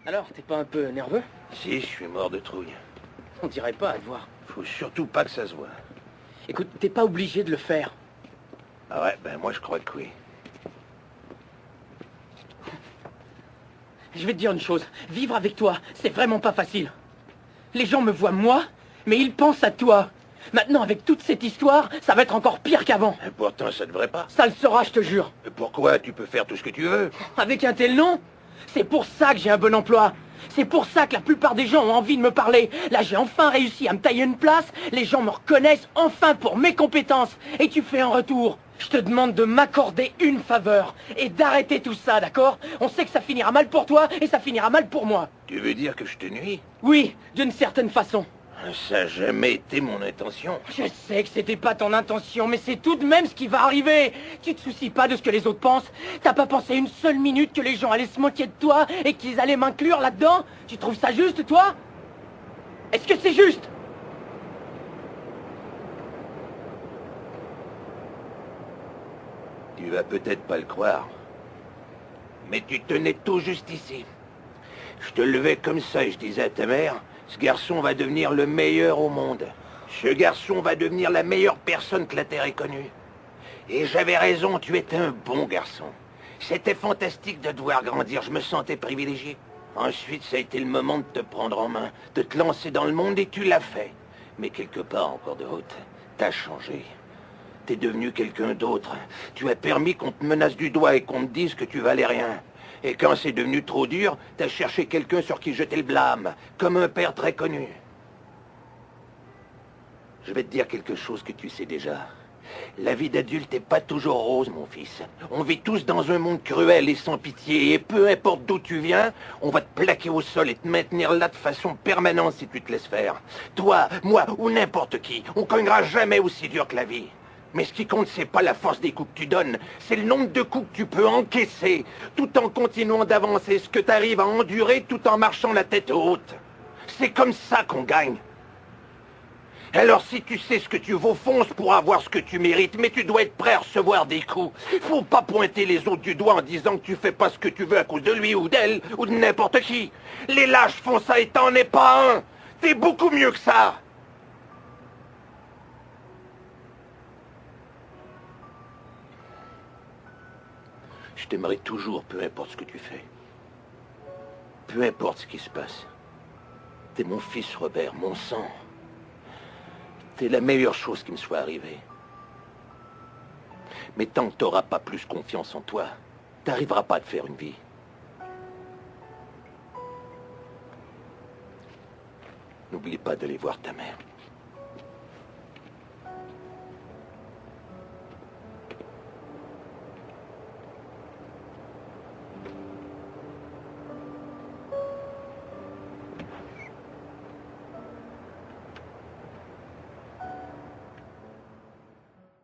Alors, t'es pas un peu nerveux? Si, je suis mort de trouille. On dirait pas à te voir. Faut surtout pas que ça se voit. Écoute, t'es pas obligé de le faire. Ah ouais, ben moi je crois que oui. Je vais te dire une chose, vivre avec toi, c'est vraiment pas facile. Les gens me voient moi, mais ils pensent à toi. Maintenant, avec toute cette histoire, ça va être encore pire qu'avant. Et pourtant, ça devrait pas. Ça le sera, je te jure. Et pourquoi? Tu peux faire tout ce que tu veux. Avec un tel nom, c'est pour ça que j'ai un bon emploi. C'est pour ça que la plupart des gens ont envie de me parler. Là, j'ai enfin réussi à me tailler une place. Les gens me reconnaissent enfin pour mes compétences. Et tu fais un retour. Je te demande de m'accorder une faveur et d'arrêter tout ça, d'accord? On sait que ça finira mal pour toi et ça finira mal pour moi. Tu veux dire que je te nuis? Oui, d'une certaine façon. Ça n'a jamais été mon intention. Je sais que c'était pas ton intention, mais c'est tout de même ce qui va arriver. Tu te soucies pas de ce que les autres pensent? T'as pas pensé une seule minute que les gens allaient se moquer de toi et qu'ils allaient m'inclure là-dedans? Tu trouves ça juste, toi? Est-ce que c'est juste? Tu vas peut-être pas le croire, mais tu tenais tout juste ici. Je te levais comme ça et je disais à ta mère, ce garçon va devenir le meilleur au monde. Ce garçon va devenir la meilleure personne que la Terre ait connue. Et j'avais raison, tu étais un bon garçon. C'était fantastique de te voir grandir, je me sentais privilégié. Ensuite, ça a été le moment de te prendre en main, de te lancer dans le monde et tu l'as fait. Mais quelque part encore de haute, t'as changé. T'es devenu quelqu'un d'autre. Tu as permis qu'on te menace du doigt et qu'on te dise que tu valais rien. Et quand c'est devenu trop dur, t'as cherché quelqu'un sur qui jeter le blâme, comme un père très connu. Je vais te dire quelque chose que tu sais déjà. La vie d'adulte n'est pas toujours rose, mon fils. On vit tous dans un monde cruel et sans pitié, et peu importe d'où tu viens, on va te plaquer au sol et te maintenir là de façon permanente si tu te laisses faire. Toi, moi ou n'importe qui, on cognera jamais aussi dur que la vie. Mais ce qui compte, c'est pas la force des coups que tu donnes, c'est le nombre de coups que tu peux encaisser, tout en continuant d'avancer, ce que tu arrives à endurer tout en marchant la tête haute. C'est comme ça qu'on gagne. Alors si tu sais ce que tu vaux, fonce pour avoir ce que tu mérites, mais tu dois être prêt à recevoir des coups. Faut pas pointer les autres du doigt en disant que tu fais pas ce que tu veux à cause de lui ou d'elle, ou de n'importe qui. Les lâches font ça et t'en es pas un. T'es beaucoup mieux que ça. Je t'aimerai toujours, peu importe ce que tu fais. Peu importe ce qui se passe. T'es mon fils, Robert, mon sang. T'es la meilleure chose qui me soit arrivée. Mais tant que t'auras pas plus confiance en toi, t'arriveras pas à te faire une vie. N'oublie pas d'aller voir ta mère.